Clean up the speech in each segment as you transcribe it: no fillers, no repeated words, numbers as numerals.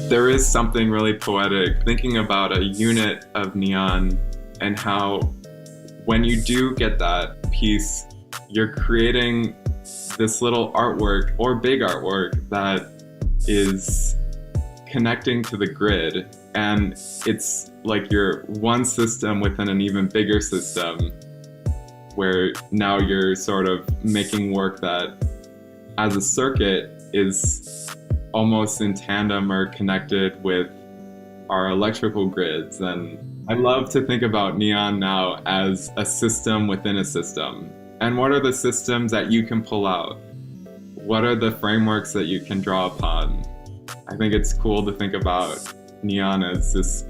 There is something really poetic thinking about a unit of neon and how when you do get that piece, you're creating this little artwork or big artwork that is connecting to the grid. And it's like you're one system within an even bigger system where now you're sort of making work that as a circuit is almost in tandem or connected with our electrical grids. And I love to think about neon now as a system within a system. And what are the systems that you can pull out? What are the frameworks that you can draw upon? I think it's cool to think about neon as this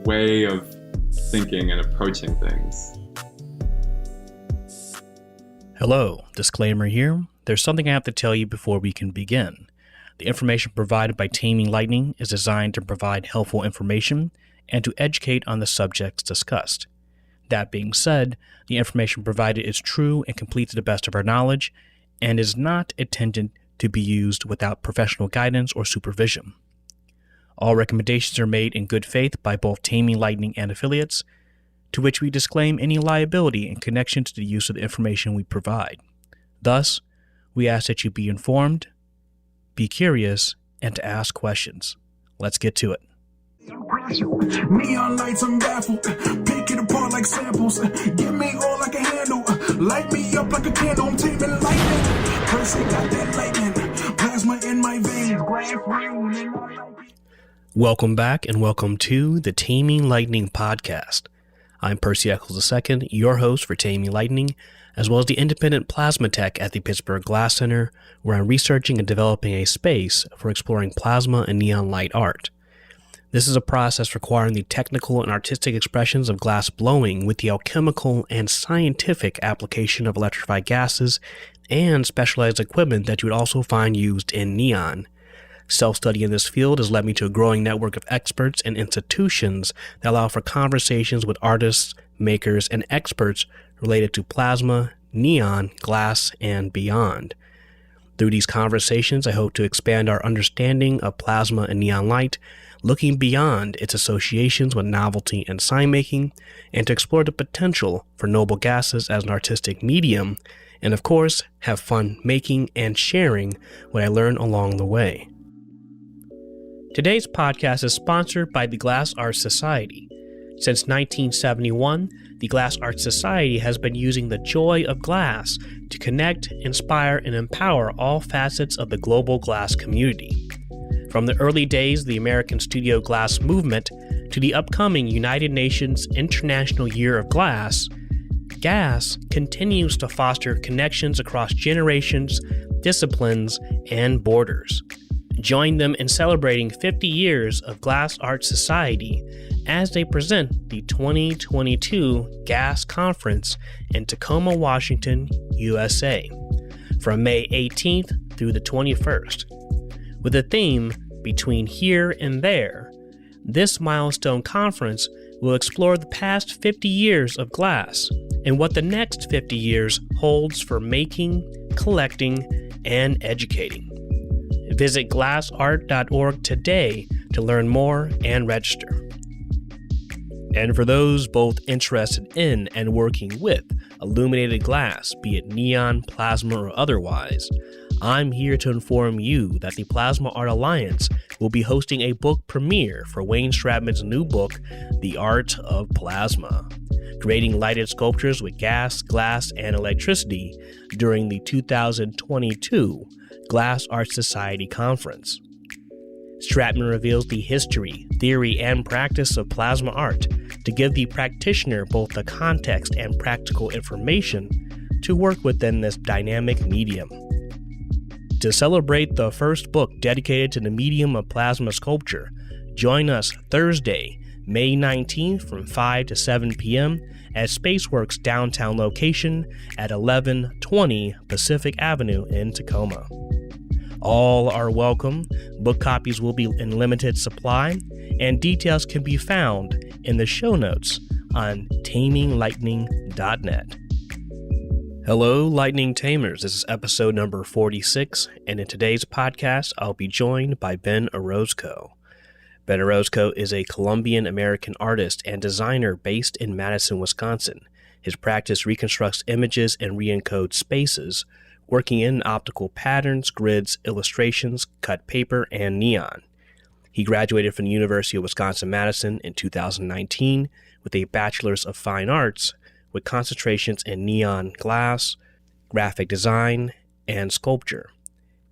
way of thinking and approaching things. Hello, disclaimer here. There's something I have to tell you before we can begin. The information provided by Taming Lightning is designed to provide helpful information and to educate on the subjects discussed. That being said, the information provided is true and complete to the best of our knowledge and is not intended to be used without professional guidance or supervision. All recommendations are made in good faith by both Taming Lightning and affiliates, to which we disclaim any liability in connection to the use of the information we provide. Thus, we ask that you be informed, be curious, and to ask questions. Let's get to it. Neon lights, I'm baffled. Pick it apart like samples. Give me all I can handle. Light me up like a candle. I'm taming lightning. Percy got that lightning. Plasma in my veins. Welcome back and welcome to the Taming Lightning podcast. I'm Percy Eccles II, your host for Taming Lightning, as well as the independent plasma tech at the Pittsburgh Glass Center, where I'm researching and developing a space for exploring plasma and neon light art. This is a process requiring the technical and artistic expressions of glass blowing with the alchemical and scientific application of electrified gases and specialized equipment that you would also find used in neon. Self-study in this field has led me to a growing network of experts and institutions that allow for conversations with artists, makers, and experts related to plasma, neon, glass, and beyond. Through these conversations, I hope to expand our understanding of plasma and neon light, looking beyond its associations with novelty and sign-making, and to explore the potential for noble gases as an artistic medium, and of course, have fun making and sharing what I learn along the way. Today's podcast is sponsored by the Glass Art Society. Since 1971, the Glass Art Society has been using the joy of glass to connect, inspire, and empower all facets of the global glass community. From the early days of the American Studio Glass movement to the upcoming United Nations International Year of Glass, GAS continues to foster connections across generations, disciplines, and borders. Join them in celebrating 50 years of Glass Art Society as they present the 2022 GAS Conference in Tacoma, Washington, USA, from May 18th through the 21st. With the theme, Between Here and There, this milestone conference will explore the past 50 years of glass and what the next 50 years holds for making, collecting, and educating. Visit glassart.org today to learn more and register. And for those both interested in and working with illuminated glass, be it neon, plasma, or otherwise, I'm here to inform you that the Plasma Art Alliance will be hosting a book premiere for Wayne Stratman's new book, The Art of Plasma, creating lighted sculptures with gas, glass, and electricity during the 2022 Glass Art Society Conference. Stratman reveals the history, theory, and practice of plasma art to give the practitioner both the context and practical information to work within this dynamic medium. To celebrate the first book dedicated to the medium of plasma sculpture, join us Thursday, May 19th from 5 to 7 p.m. at Spaceworks downtown location at 1120 Pacific Avenue in Tacoma. All are welcome. Book copies will be in limited supply, and details can be found in the show notes on taminglightning.net. Hello, Lightning Tamers. This is episode number 46, and in today's podcast, I'll be joined by Ben Orozco. Ben Orozco is a Colombian-American artist and designer based in Madison, Wisconsin. His practice reconstructs images and re-encodes spaces, working in optical patterns, grids, illustrations, cut paper, and neon. He graduated from the University of Wisconsin-Madison in 2019 with a Bachelor's of Fine Arts with concentrations in neon glass, graphic design, and sculpture.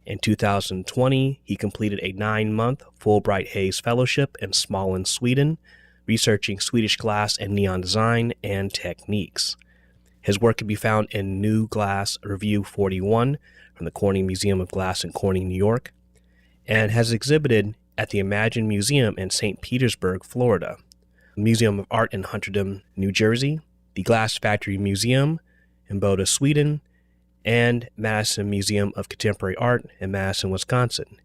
In 2020, he completed a 9-month Fulbright Hayes Fellowship in Småland, Sweden, researching Swedish glass and neon design and techniques. His work can be found in New Glass Review 41 from the Corning Museum of Glass in Corning, New York, and has exhibited at the Imagine Museum in St. Petersburg, Florida, Museum of Art in Hunterdon, New Jersey, the Glass Factory Museum in Boda, Sweden, and Madison Museum of Contemporary Art in Madison, Wisconsin.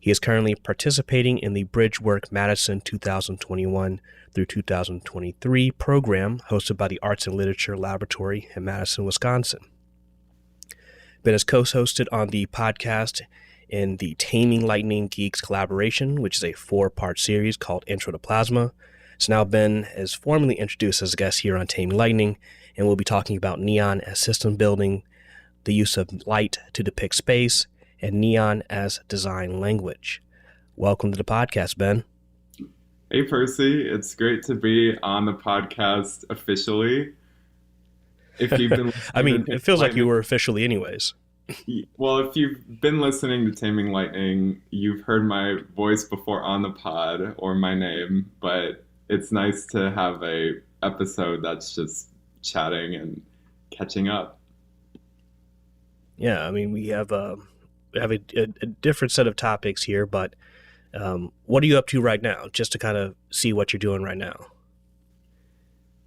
He is currently participating in the Bridgework Madison 2021 through 2023 program hosted by the Arts and Literature Laboratory in Madison, Wisconsin. Ben is co-hosted on the podcast in the Taming Lightning GEEX collaboration, which is a 4-part series called Intro to Plasma. So now Ben is formally introduced as a guest here on Taming Lightning, and we'll be talking about neon as system building, the use of light to depict space, and neon as design language. Welcome to the podcast, Ben. Hey, Percy. It's great to be on the podcast officially. If you've been I mean, it feels like you were officially anyways. Well, if you've been listening to Taming Lightning, you've heard my voice before on the pod or my name, but it's nice to have a episode that's just chatting and catching up. Yeah, I mean, we have a different set of topics here, but what are you up to right now, just to kind of see what you're doing right now?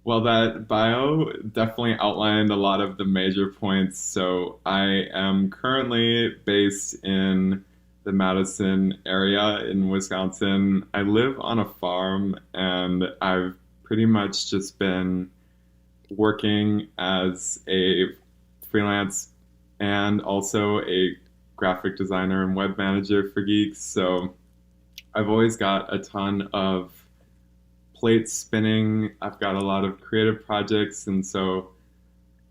Well, that bio definitely outlined a lot of the major points. So I am currently based in the Madison area in Wisconsin. I live on a farm, and I've pretty much just been working as a freelance and also a graphic designer and web manager for GEEX. So I've always got a ton of plates spinning. I've got a lot of creative projects. And so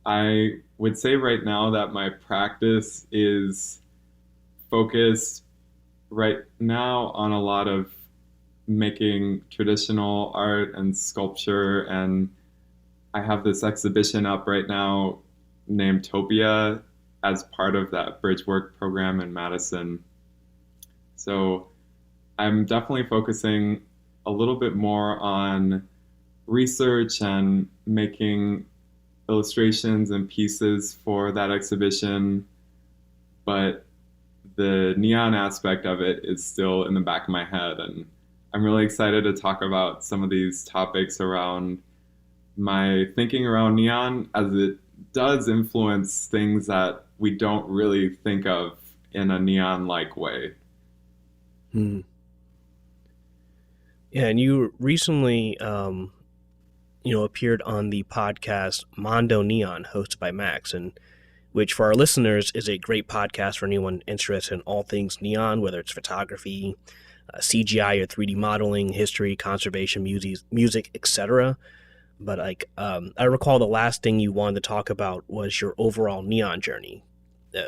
I would say right now that my practice is focused right now on a lot of making traditional art and sculpture. And I have this exhibition up right now named Topia as part of that Bridgework program in Madison. So I'm definitely focusing a little bit more on research and making illustrations and pieces for that exhibition, but the neon aspect of it is still in the back of my head. And I'm really excited to talk about some of these topics around my thinking around neon, as it does influence things that we don't really think of in a neon-like way. Yeah, and you recently, appeared on the podcast Mondo Neon, hosted by Max, and which for our listeners is a great podcast for anyone interested in all things neon, whether it's photography, CGI or 3D modeling, history, conservation, music, etc. But I recall the last thing you wanted to talk about was your overall neon journey.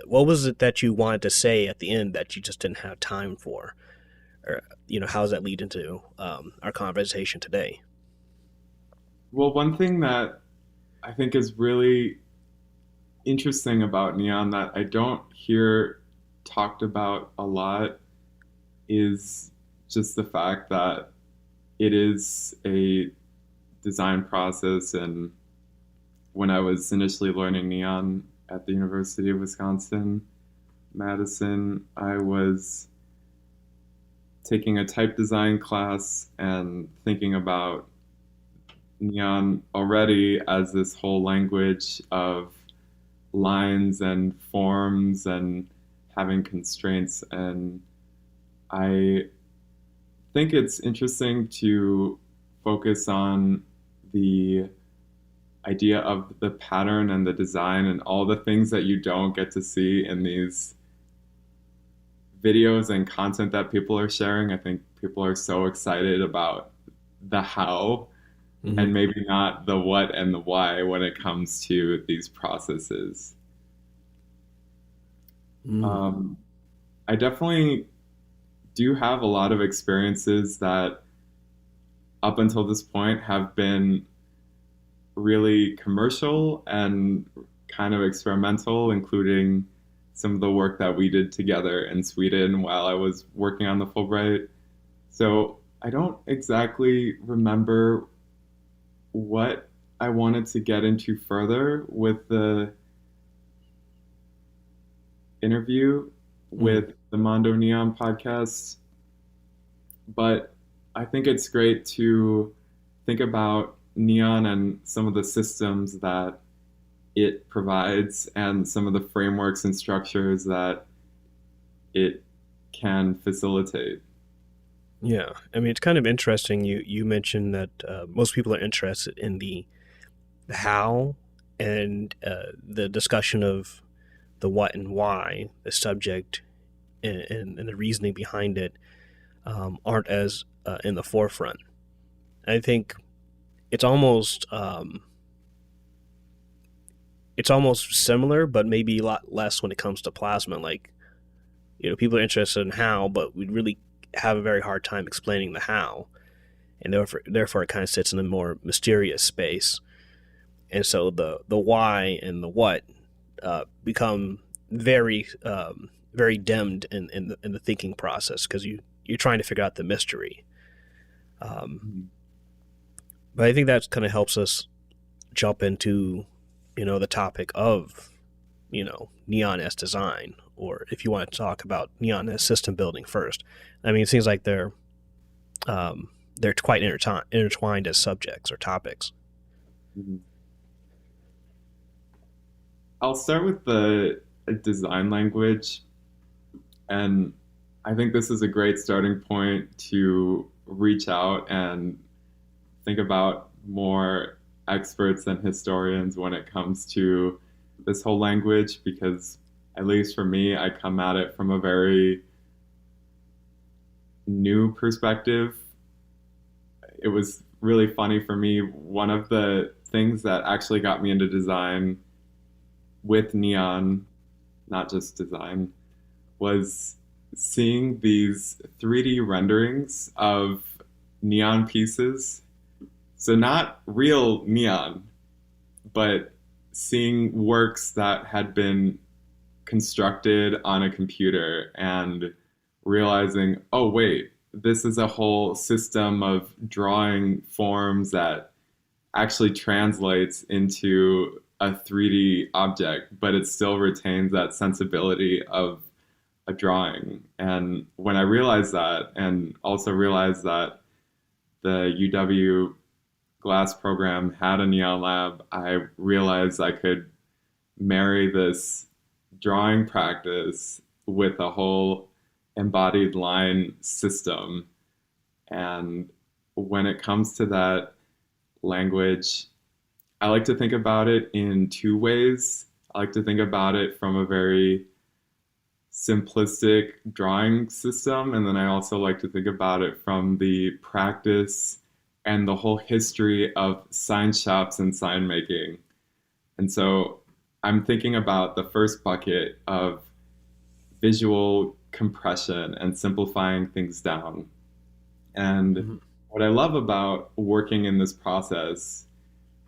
What was it that you wanted to say at the end that you just didn't have time for? Or, how does that lead into our conversation today? Well, one thing that I think is really interesting about neon that I don't hear talked about a lot is just the fact that it is a design process. And when I was initially learning neon at the University of Wisconsin, Madison, I was taking a type design class and thinking about neon already as this whole language of lines and forms and having constraints. And I think it's interesting to focus on the idea of the pattern and the design and all the things that you don't get to see in these videos and content that people are sharing. I think people are so excited about the how Mhm. and maybe not the what and the why when it comes to these processes. Mm. I definitely do have a lot of experiences that up until this point have been really commercial and kind of experimental, including some of the work that we did together in Sweden while I was working on the Fulbright. So I don't exactly remember what I wanted to get into further with the interview with the Mondo Neon podcast, but I think it's great to think about Neon and some of the systems that it provides and some of the frameworks and structures that it can facilitate. Yeah, I mean, it's kind of interesting. You mentioned that most people are interested in the how and the discussion of the what and why, the subject and the reasoning behind it aren't as in the forefront. I think it's almost similar, but maybe a lot less when it comes to plasma. Like, people are interested in how, but we really have a very hard time explaining the how, and therefore it kind of sits in a more mysterious space. And so the why and the what become very very dimmed in the thinking process, because you're trying to figure out the mystery. But I think that kind of helps us jump into the topic of Neon as design, or if you want to talk about Neon as system building first. I mean, it seems like they're quite intertwined as subjects or topics. Mm-hmm. I'll start with the design language, and I think this is a great starting point to reach out and think about more experts and historians when it comes to this whole language, because at least for me, I come at it from a very new perspective. It was really funny for me. One of the things that actually got me into design with Neon, not just design, was seeing these 3D renderings of neon pieces. So not real neon, but seeing works that had been constructed on a computer and realizing, oh wait, this is a whole system of drawing forms that actually translates into a 3D object, but it still retains that sensibility of a drawing. And when I realized that, and also realized that the UW glass program had a neon lab, I realized I could marry this drawing practice with a whole embodied line system. And when it comes to that language, I like to think about it in two ways. I like to think about it from a very simplistic drawing system, and then I also like to think about it from the practice and the whole history of sign shops and sign making. And so I'm thinking about the first bucket of visual compression and simplifying things down. And what I love about working in this process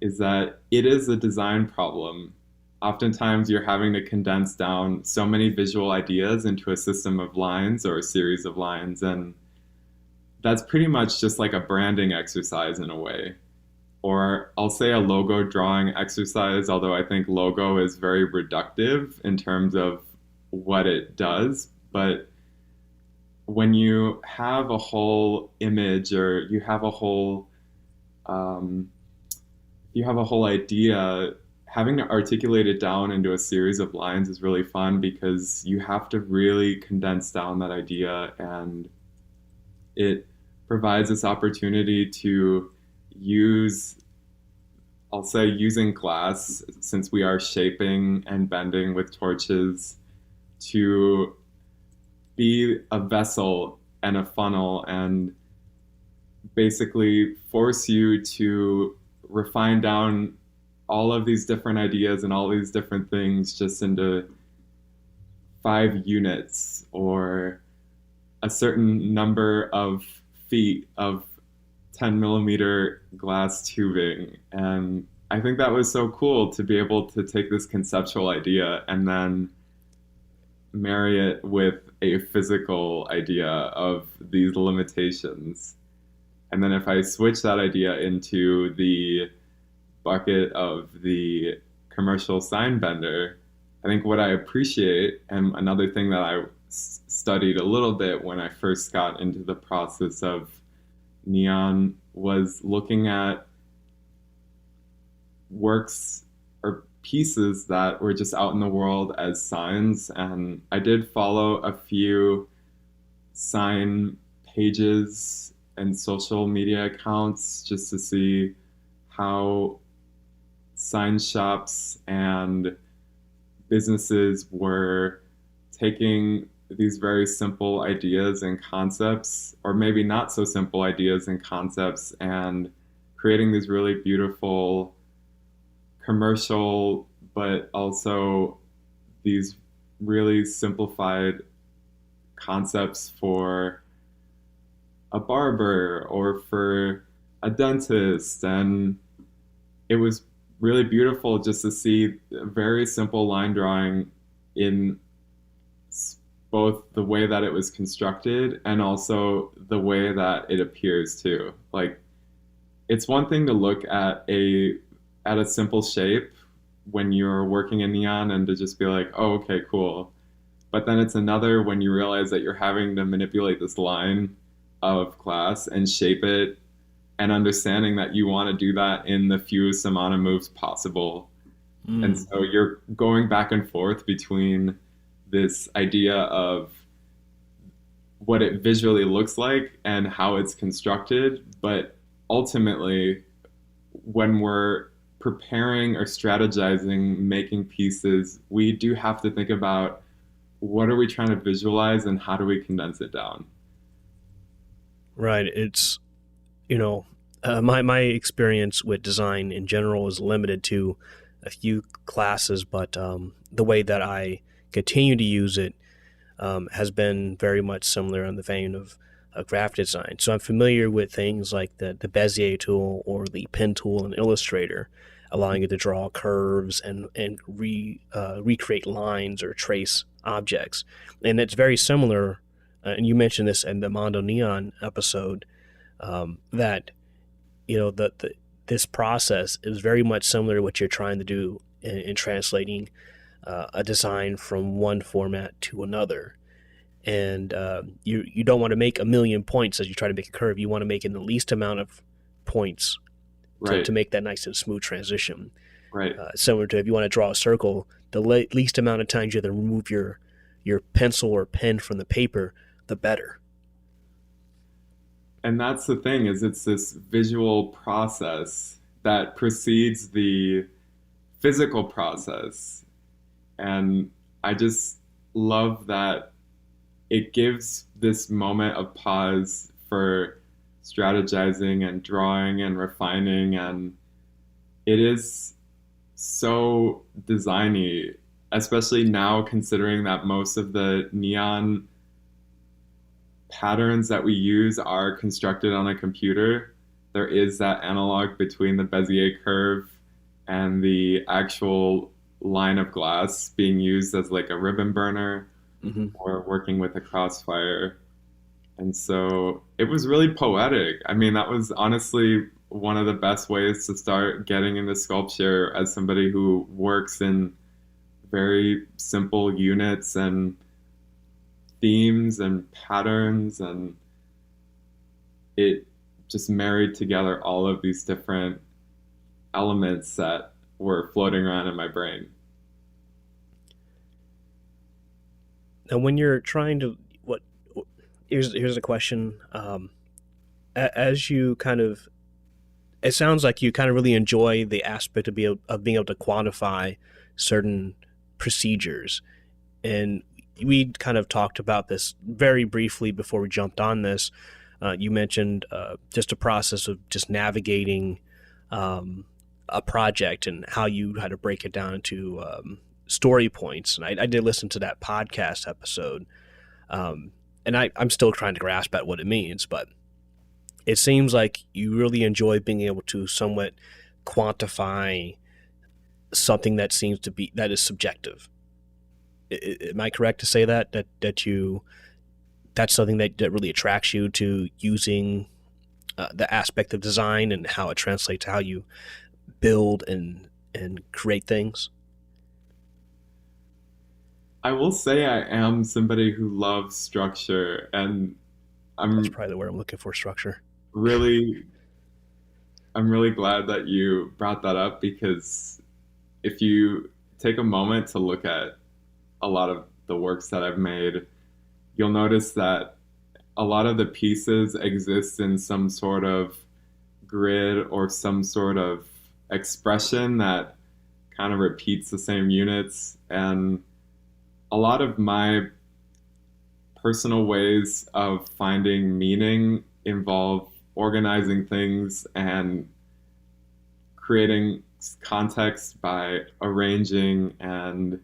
is that it is a design problem. Oftentimes you're having to condense down so many visual ideas into a system of lines or a series of lines, and that's pretty much just like a branding exercise in a way. Or I'll say a logo drawing exercise, although I think logo is very reductive in terms of what it does. But when you have a whole image, or you have a whole idea, having to articulate it down into a series of lines is really fun, because you have to really condense down that idea, and it provides this opportunity to use, I'll say, using glass, since we are shaping and bending with torches, to be a vessel and a funnel, and basically force you to refine down all of these different ideas and all these different things just into 5 units or a certain number of feet of 10 millimeter glass tubing. And I think that was so cool to be able to take this conceptual idea and then marry it with a physical idea of these limitations. And then if I switch that idea into the bucket of the commercial sign bender, I think what I appreciate, and another thing that I studied a little bit when I first got into the process of neon, was looking at works or pieces that were just out in the world as signs. And I did follow a few sign pages and social media accounts just to see how sign shops and businesses were taking these very simple ideas and concepts, or maybe not so simple ideas and concepts, and creating these really beautiful commercial, but also these really simplified concepts for a barber or for a dentist. And it was really beautiful just to see a very simple line drawing in both the way that it was constructed and also the way that it appears too. Like, it's one thing to look at a simple shape when you're working in neon and to just be like, oh, okay, cool. But then it's another when you realize that you're having to manipulate this line of glass and shape it, and understanding that you want to do that in the fewest amount of moves possible. And so you're going back and forth between this idea of what it visually looks like and how it's constructed. But ultimately, when we're preparing or strategizing, making pieces, we do have to think about what are we trying to visualize and how do we condense it down? Right. It's, my experience with design in general is limited to a few classes, but the way that I continue to use it has been very much similar in the vein of graphic design. So I'm familiar with things like the Bezier tool or the pen tool in Illustrator, allowing you to draw curves and recreate lines or trace objects. And it's very similar, and you mentioned this in the Mondo Neon episode, that this process is very much similar to what you're trying to do in translating a design from one format to another. And you don't want to make a million points as you try to make a curve. You want to make in the least amount of points to make that nice and smooth transition. Right. Similar to if you want to draw a circle, the least amount of times you have to remove your pencil or pen from the paper, the better. And that's the thing, is it's this visual process that precedes the physical process. And I just love that it gives this moment of pause for strategizing and drawing and refining. And it is so designy, especially now considering that most of the neon patterns that we use are constructed on a computer. There is that analog between the Bezier curve and the actual line of glass being used as like a ribbon burner or working with a crossfire. And so it was really poetic. I mean, that was honestly one of the best ways to start getting into sculpture as somebody who works in very simple units and themes and patterns, and it just married together all of these different elements that were floating around in my brain. Now, when you're trying to, here's a question. As you kind of, it sounds like you kind of really enjoy the aspect of being able to quantify certain procedures. And we kind of talked about this very briefly before we jumped on this. You mentioned just a process of just navigating a project and how you had to break it down into story points. And I did listen to that podcast episode, and I'm still trying to grasp at what it means, but it seems like you really enjoy being able to somewhat quantify something that seems to be, that is subjective. Am I correct to say that that's something that really attracts you to using the aspect of design and how it translates to how you build and create things? I will say I am somebody who loves structure, and That's I'm probably the word I'm looking for, structure. really I'm really glad that you brought that up, because if you take a moment to look at a lot of the works that I've made, you'll notice that a lot of the pieces exist in some sort of grid or some sort of expression that kind of repeats the same units. And a lot of my personal ways of finding meaning involve organizing things and creating context by arranging and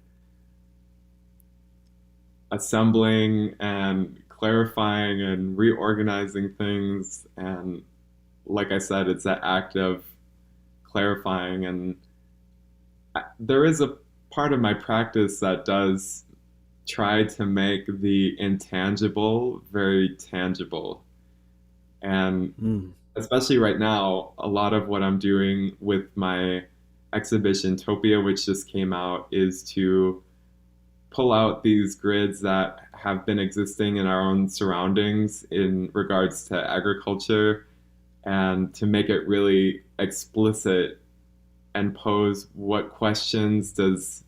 assembling and clarifying and reorganizing things. And like I said, it's that act of clarifying. And there is a part of my practice that does try to make the intangible very tangible. And especially right now, a lot of what I'm doing with my exhibition Topia, which just came out, is to pull out these grids that have been existing in our own surroundings in regards to agriculture, and to make it really explicit and pose what questions does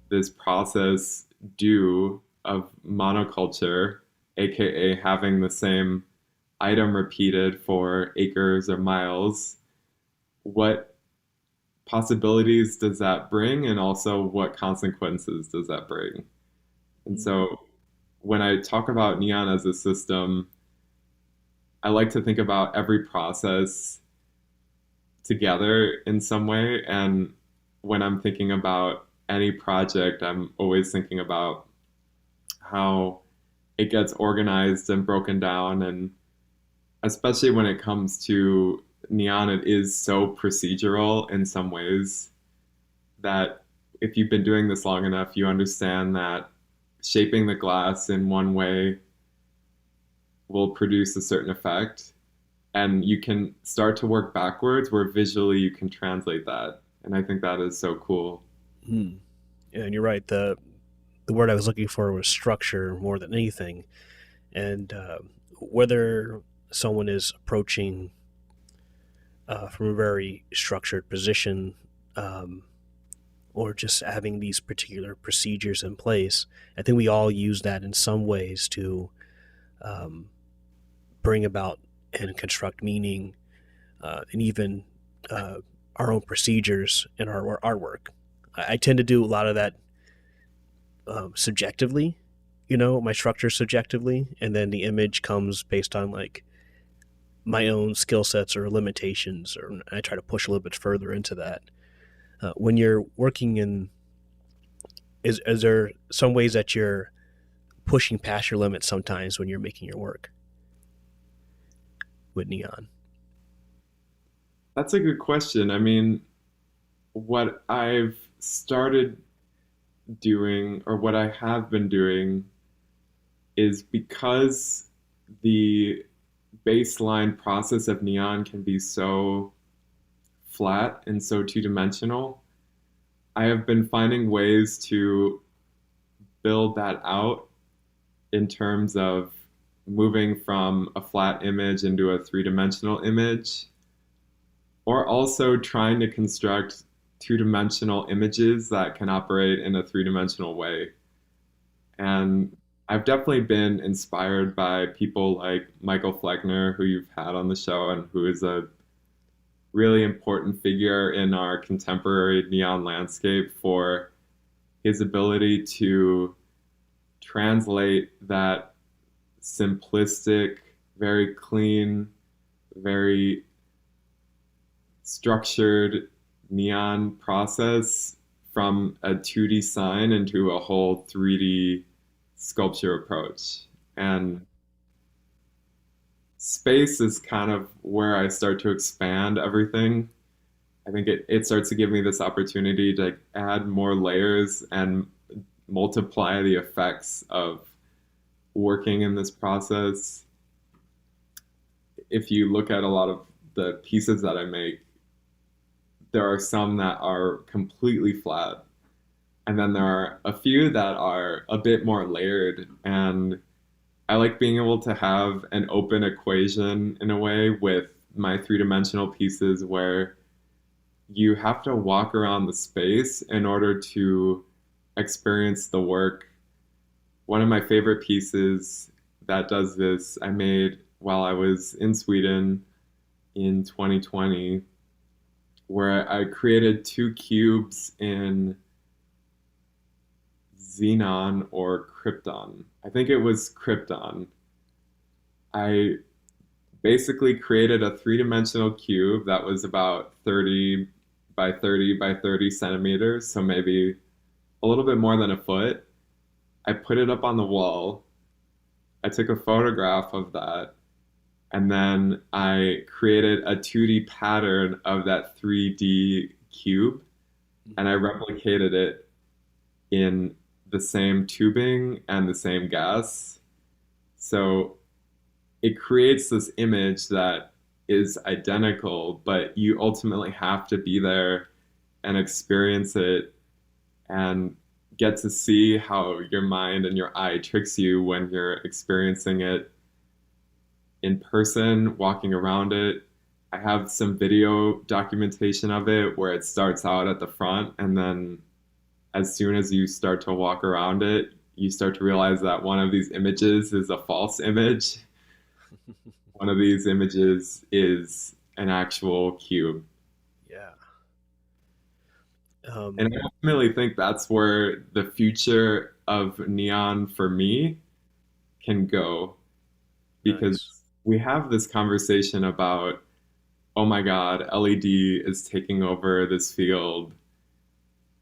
this process do of monoculture, aka having the same item repeated for acres or miles. What possibilities does that bring, and also what consequences does that bring? And so when I talk about Neon as a system, I like to think about every process together in some way. And when I'm thinking about any project, I'm always thinking about how it gets organized and broken down. And especially when it comes to Neon, it is so procedural in some ways that if you've been doing this long enough, you understand that shaping the glass in one way will produce a certain effect. And you can start to work backwards where visually you can translate that. And I think that is so cool. Yeah, and you're right. The word I was looking for was structure more than anything. And whether someone is approaching from a very structured position, or just having these particular procedures in place, I think we all use that in some ways to bring about and construct meaning, and even our own procedures in our artwork. I tend to do a lot of that subjectively, my structure subjectively, and then the image comes based on like my own skill sets or limitations, or I try to push a little bit further into that. When you're working in, is there some ways that you're pushing past your limits sometimes when you're making your work with Neon? That's a good question. I mean, what I've started doing, or what I have been doing, is because the baseline process of Neon can be so flat and so two-dimensional, I have been finding ways to build that out in terms of moving from a flat image into a three-dimensional image, or also trying to construct two-dimensional images that can operate in a three-dimensional way. And I've definitely been inspired by people like Michael Fleckner, who you've had on the show and who is a really important figure in our contemporary neon landscape for his ability to translate that simplistic, very clean, very structured neon process from a 2D sign into a whole 3D sculpture approach. And space is kind of where I start to expand everything. I think it starts to give me this opportunity to add more layers and multiply the effects of working in this process. If you look at a lot of the pieces that I make, there are some that are completely flat. And then there are a few that are a bit more layered. And I like being able to have an open equation in a way with my three-dimensional pieces where you have to walk around the space in order to experience the work. One of my favorite pieces that does this, I made while I was in Sweden in 2020, where I created two cubes in xenon or krypton. I think it was krypton. I basically created a three-dimensional cube that was about 30 by 30 by 30 centimeters, so maybe a little bit more than a foot. I put it up on the wall. I took a photograph of that, and then I created a 2D pattern of that 3D cube, and I replicated it in the same tubing and the same gas. So it creates this image that is identical, but you ultimately have to be there and experience it and get to see how your mind and your eye tricks you when you're experiencing it in person, walking around it. I have some video documentation of it where it starts out at the front, and then as soon as you start to walk around it, you start to realize that one of these images is a false image. One of these images is an actual cube. Yeah. And I ultimately think that's where the future of neon for me can go, because Nice. we have this conversation about, oh my God, LED is taking over this field.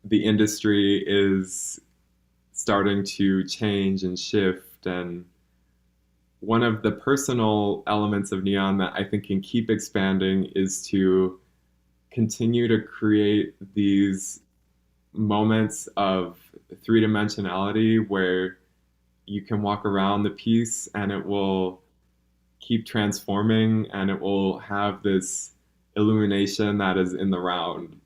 The industry is starting to change and shift. And one of the personal elements of neon that I think can keep expanding is to continue to create these moments of three-dimensionality where you can walk around the piece and it will keep transforming and it will have this illumination that is in the round.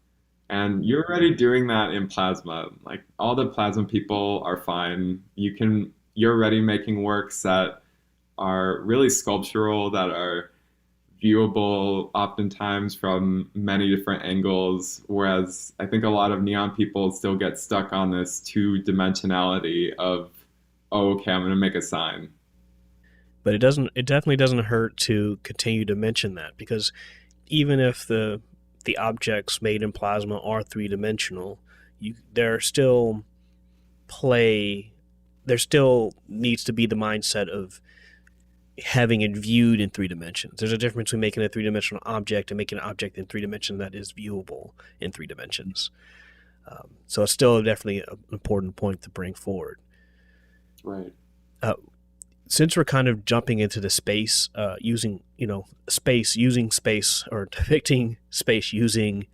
And you're already doing that in plasma. Like all the plasma people are fine. You're already making works that are really sculptural, that are viewable oftentimes from many different angles, whereas I think a lot of neon people still get stuck on this two-dimensionality of, oh, okay, I'm going to make a sign. But it definitely doesn't hurt to continue to mention that, because even if the objects made in plasma are three-dimensional, there still needs to be the mindset of having it viewed in 3 dimensions. There's a difference between making a 3-dimensional object and making an object in 3 dimensions that is viewable in 3 dimensions. So it's still definitely an important point to bring forward. Right. Since we're kind of jumping into the space, using space or depicting space using,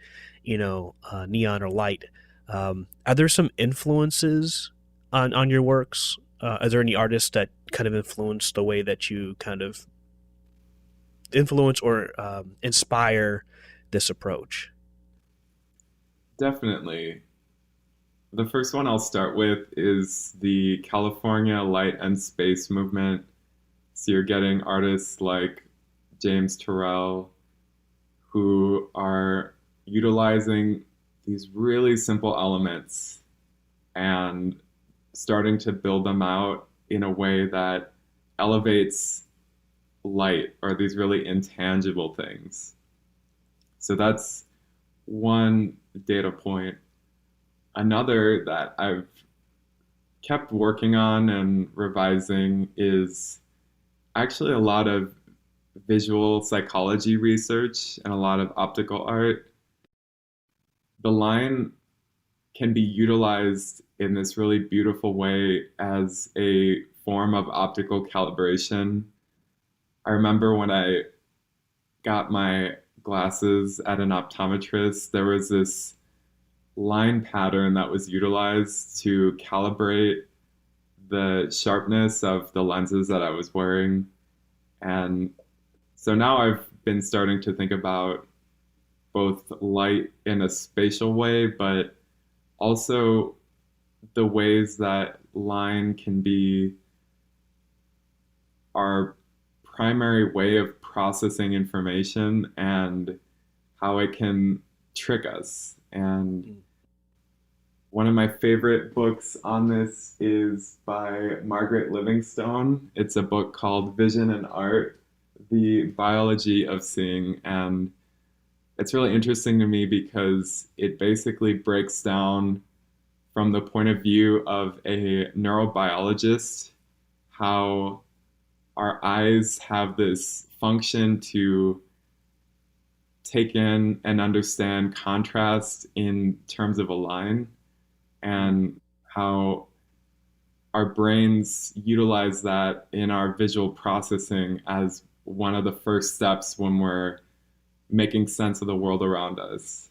neon or light, are there some influences on your works? Are there any artists that kind of influence the way that you kind of influence or inspire this approach? Definitely. The first one I'll start with is the California Light and Space movement. So you're getting artists like James Turrell who are utilizing these really simple elements and starting to build them out in a way that elevates light or these really intangible things. So that's one data point. Another that I've kept working on and revising is actually a lot of visual psychology research and a lot of optical art. The line can be utilized in this really beautiful way as a form of optical calibration. I remember when I got my glasses at an optometrist, there was this line pattern that was utilized to calibrate the sharpness of the lenses that I was wearing. And so now I've been starting to think about both light in a spatial way, but also the ways that line can be our primary way of processing information and how it can trick us. And one of my favorite books on this is by Margaret Livingstone. It's a book called Vision and Art, The Biology of Seeing. And it's really interesting to me because it basically breaks down from the point of view of a neurobiologist how our eyes have this function to take in and understand contrast in terms of a line, and how our brains utilize that in our visual processing as one of the first steps when we're making sense of the world around us.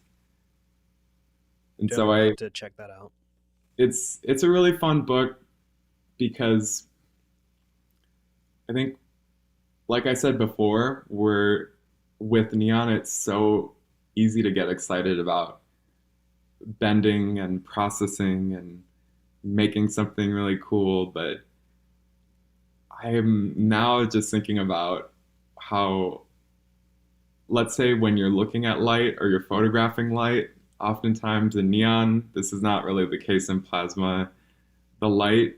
And so I to check that out. It's a really fun book because I think, like I said before, with neon, it's so easy to get excited about bending and processing and making something really cool. But I am now just thinking about how, let's say when you're looking at light or you're photographing light, oftentimes in neon, this is not really the case in plasma, the light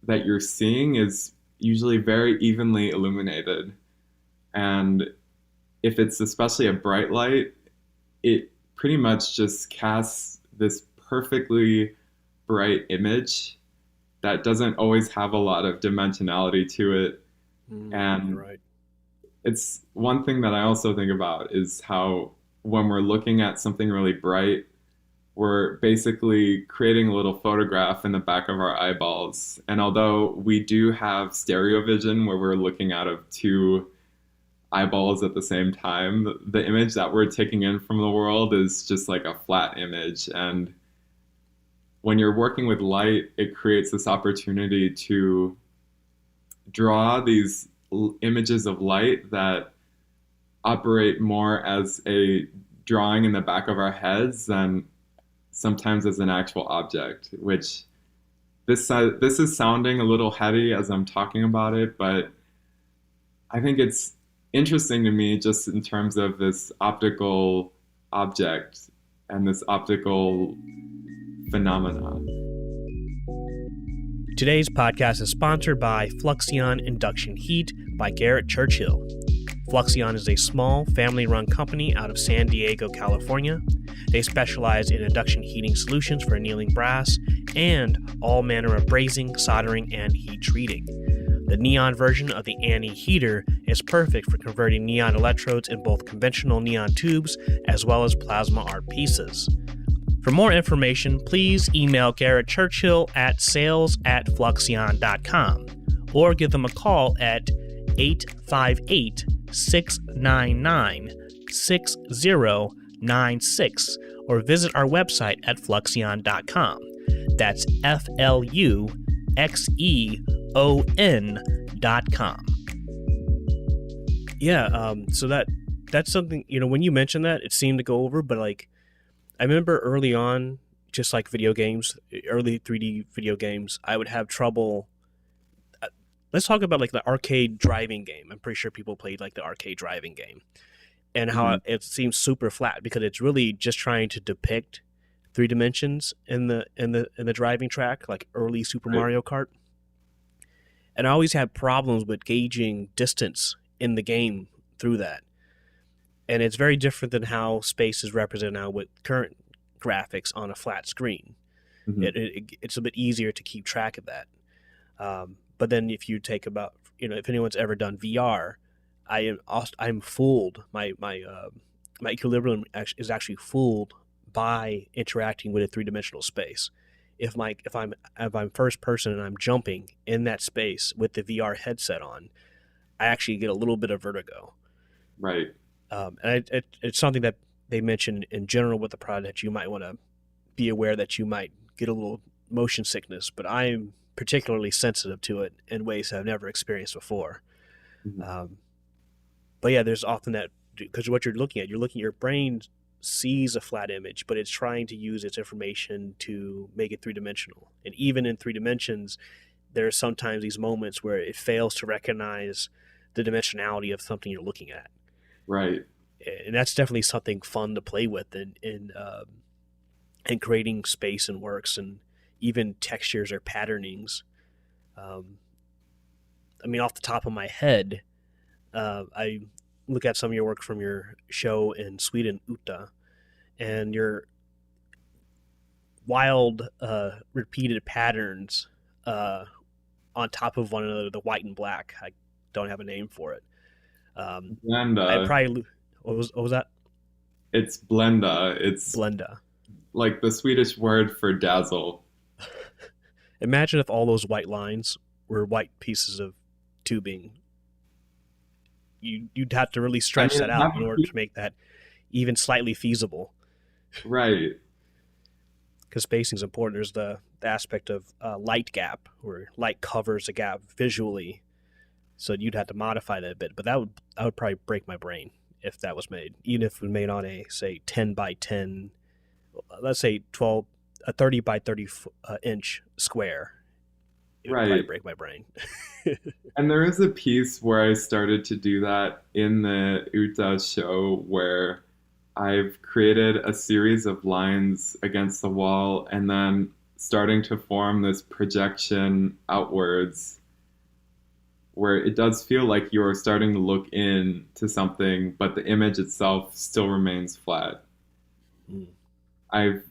that you're seeing is usually very evenly illuminated. And if it's especially a bright light, it pretty much just casts this perfectly bright image that doesn't always have a lot of dimensionality to it. And right. It's one thing that I also think about is how when we're looking at something really bright, we're basically creating a little photograph in the back of our eyeballs. And although we do have stereo vision where we're looking out of two eyeballs at the same time, the image that we're taking in from the world is just like a flat image. And when you're working with light, it creates this opportunity to draw these images of light that operate more as a drawing in the back of our heads than sometimes as an actual object, which this is sounding a little heady as I'm talking about it, but I think it's interesting to me just in terms of this optical object and this optical phenomena. Today's podcast is sponsored by Fluxion Induction Heat by Garrett Churchill. Fluxion is a small, family-run company out of San Diego, California. They specialize in induction heating solutions for annealing brass and all manner of brazing, soldering, and heat treating. The neon version of the Annie heater is perfect for converting neon electrodes in both conventional neon tubes as well as plasma art pieces. For more information, please email Garrett Churchill at sales@fluxion.com or give them a call at 858-699-6096 or visit our website at fluxion.com. That's FLUXEON.com. Yeah, so that's something, when you mentioned that, it seemed to go over, but like, I remember early on, just like video games, early 3D video games, I would have trouble. Let's talk about like the arcade driving game. I'm pretty sure people played like the arcade driving game, and how it seems super flat because it's really just trying to depict 3 dimensions in the driving track, like early Super Mario Kart. And I always had problems with gauging distance in the game through that. And it's very different than how space is represented now with current graphics on a flat screen. Mhm. It's a bit easier to keep track of that. But then if you take about, if anyone's ever done VR, I'm fooled. My equilibrium is actually fooled by interacting with a three-dimensional space. If I'm first person and I'm jumping in that space with the VR headset on, I actually get a little bit of vertigo. Right. And it's something that they mention in general with the product, that you might want to be aware that you might get a little motion sickness, but I'm particularly sensitive to it in ways I've never experienced before. Mhm. But yeah, there's often that, because what you're looking at, your brain sees a flat image, but it's trying to use its information to make it three-dimensional. And even in 3 dimensions, there are sometimes these moments where it fails to recognize the dimensionality of something you're looking at. Right. And that's definitely something fun to play with in creating space and works, and even textures or patternings. I mean, off the top of my head, I look at some of your work from your show in Sweden, Uta, and your wild repeated patterns on top of one another, the white and black. I don't have a name for it. Blenda. I probably what was that? It's blenda. It's Blenda. like the Swedish word for dazzle. Imagine if all those white lines were white pieces of tubing. You'd have to really stretch that out in order to make that even slightly feasible. Right. Because spacing is important. There's the aspect of light gap, where light covers a gap visually. So you'd have to modify that a bit. But that would probably break my brain if that was made. Even if it was made on a, say, 10 by 10, let's say 30 by 30 inch square. It would probably break my brain. And there is a piece where I started to do that in the Uta show, where I've created a series of lines against the wall and then starting to form this projection outwards, where it does feel like you're starting to look into something, but the image itself still remains flat. Mm. I've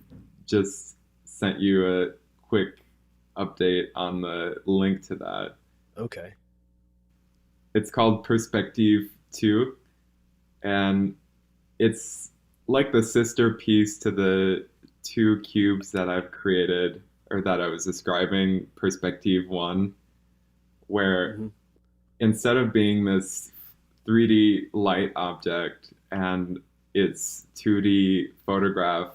just sent you a quick update on the link to that. Okay. It's called Perspective 2, and it's like the sister piece to the two cubes that I've created, or that I was describing, Perspective 1, where instead of being this 3D light object and its 2D photograph,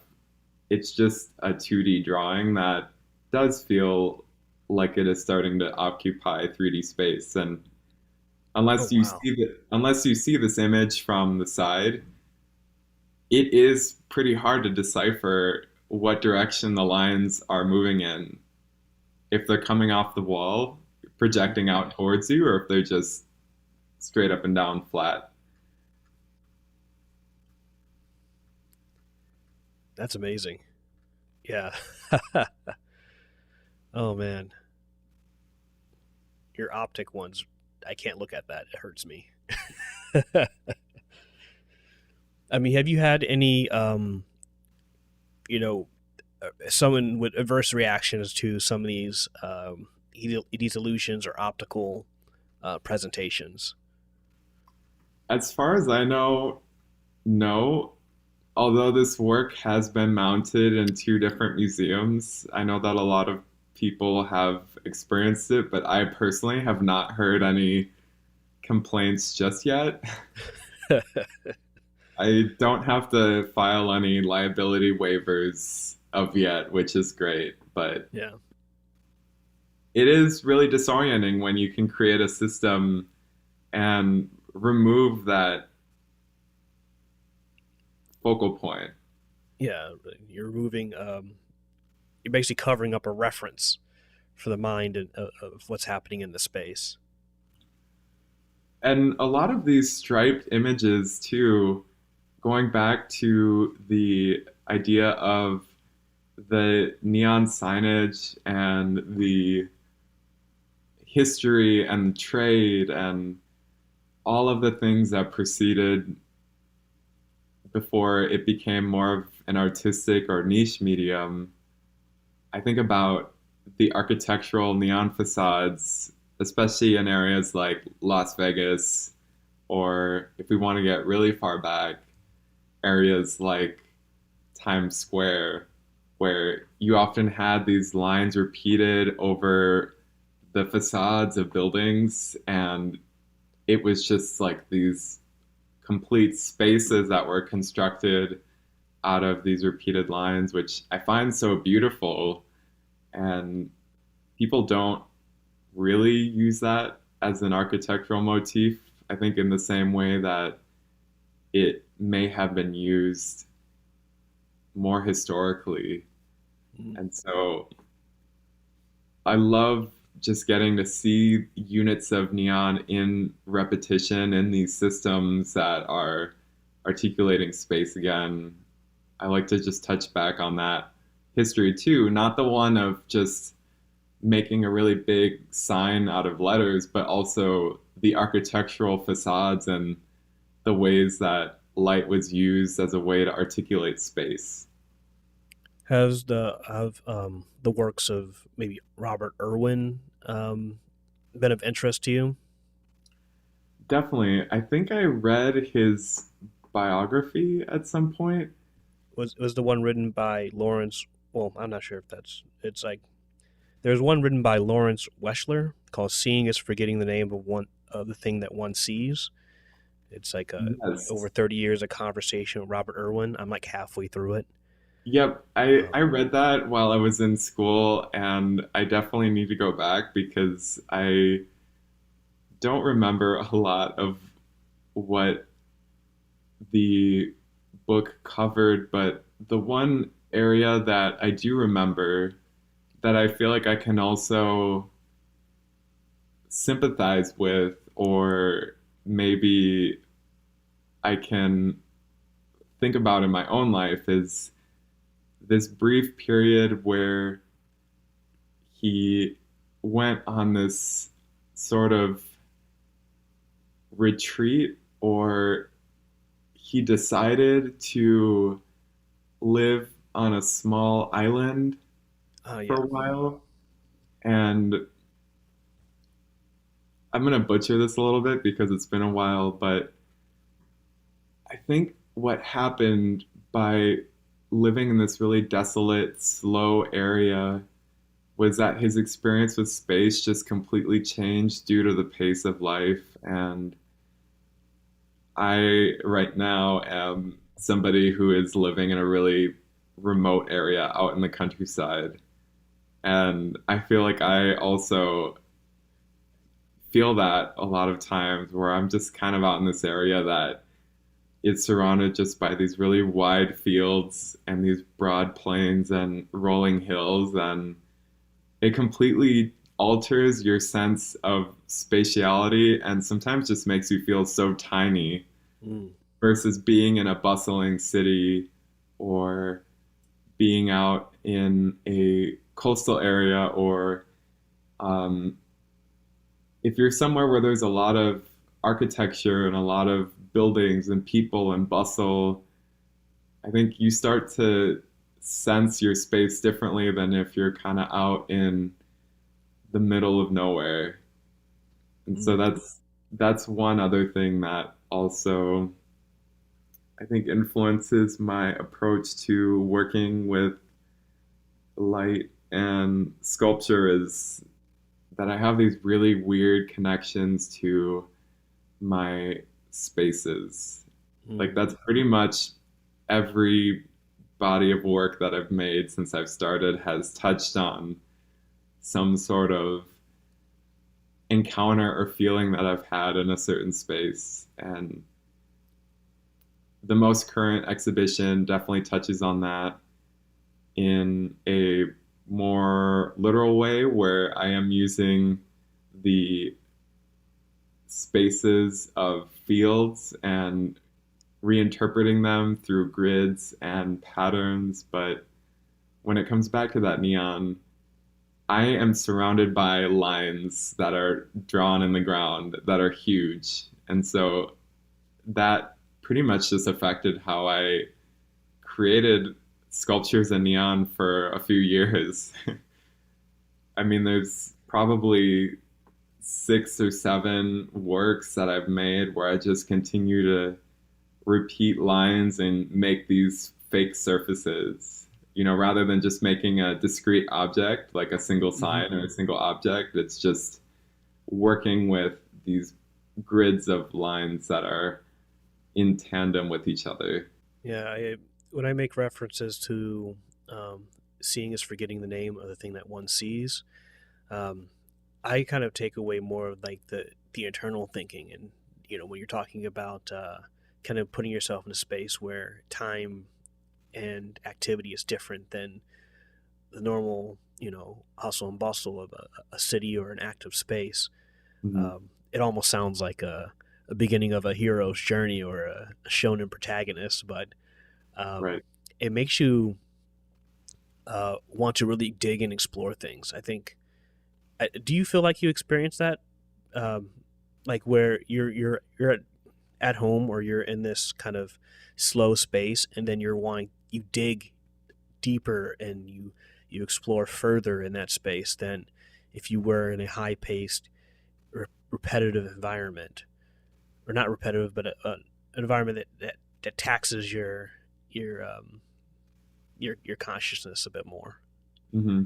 it's just a 2D drawing that does feel like it is starting to occupy 3D space. And unless you see this image from the side, it is pretty hard to decipher what direction the lines are moving in. If they're coming off the wall, projecting out towards you, or if they're just straight up and down flat. That's amazing. Yeah. Oh, man. Your optic ones, I can't look at that. It hurts me. I mean, have you had any, someone with adverse reactions to some of these illusions or optical presentations? As far as I know, no. Although this work has been mounted in 2 different museums, I know that a lot of people have experienced it, but I personally have not heard any complaints just yet. I don't have to file any liability waivers of yet, which is great, but yeah, it is really disorienting when you can create a system and remove that focal point. Yeah, you're removing, you're basically covering up a reference for the mind of what's happening in the space. And a lot of these striped images, too, going back to the idea of the neon signage and the history and trade and all of the things that preceded before it became more of an artistic or niche medium, I think about the architectural neon facades, especially in areas like Las Vegas, or if we want to get really far back, areas like Times Square, where you often had these lines repeated over the facades of buildings, and it was just like these complete spaces that were constructed out of these repeated lines, which I find so beautiful. And people don't really use that as an architectural motif, I think, in the same way that it may have been used more historically. And so I love just getting to see units of neon in repetition in these systems that are articulating space again. I like to just touch back on that history too, not the one of just making a really big sign out of letters, but also the architectural facades and the ways that light was used as a way to articulate space. Has the works of maybe Robert Irwin been of interest to you? Definitely. I think I read his biography at some point. Was the one written by Lawrence? Well, I'm not sure if it's like there's one written by Lawrence Weschler called "Seeing is Forgetting the Name of the Thing That One Sees." It's like Yes. over 30 years of conversation with Robert Irwin. I'm like halfway through it. Yep, I read that while I was in school, and I definitely need to go back because I don't remember a lot of what the book covered, but the one area that I do remember that I feel like I can also sympathize with, or maybe I can think about in my own life, is this brief period where he went on this sort of retreat, or he decided to live on a small island Yeah. for a while. And I'm going to butcher this a little bit because it's been a while, but I think what happened by living in this really desolate, slow area was that his experience with space just completely changed due to the pace of life. And I, right now, am somebody who is living in a really remote area out in the countryside. And I feel like I also feel that a lot of times where I'm just kind of out in this area that it's surrounded just by these really wide fields and these broad plains and rolling hills, and it completely alters your sense of spatiality and sometimes just makes you feel so tiny Mm. versus being in a bustling city or being out in a coastal area, or if you're somewhere where there's a lot of architecture and a lot of buildings and people and bustle, I think you start to sense your space differently than if you're kind of out in the middle of nowhere. And so that's one other thing that also I think influences my approach to working with light and sculpture, is that I have these really weird connections to my spaces. Like that's pretty much every body of work that I've made since I've started has touched on some sort of encounter or feeling that I've had in a certain space. And the most current exhibition definitely touches on that in a more literal way, where I am using the spaces of fields and reinterpreting them through grids and patterns. But when it comes back to that neon, I am surrounded by lines that are drawn in the ground that are huge. And so that pretty much just affected how I created sculptures in neon for a few years. I mean, there's probably 6 or 7 works that I've made where I just continue to repeat lines and make these fake surfaces. Rather than just making a discrete object like a single sign or a single object, it's just working with these grids of lines that are in tandem with each other. Yeah, when I make references to seeing is forgetting the name of the thing that one sees, I kind of take away more of like the internal thinking, and when you're talking about kind of putting yourself in a space where time and activity is different than the normal hustle and bustle of a city or an active space. It almost sounds like a beginning of a hero's journey or a shonen protagonist, but Right. it makes you want to really dig and explore things. I think. Do you feel like you experience that, like where you're at home or you're in this kind of slow space, and then you dig deeper and you explore further in that space than if you were in a high paced, repetitive environment, or not repetitive, but an environment that taxes your consciousness a bit more. Mm-hmm.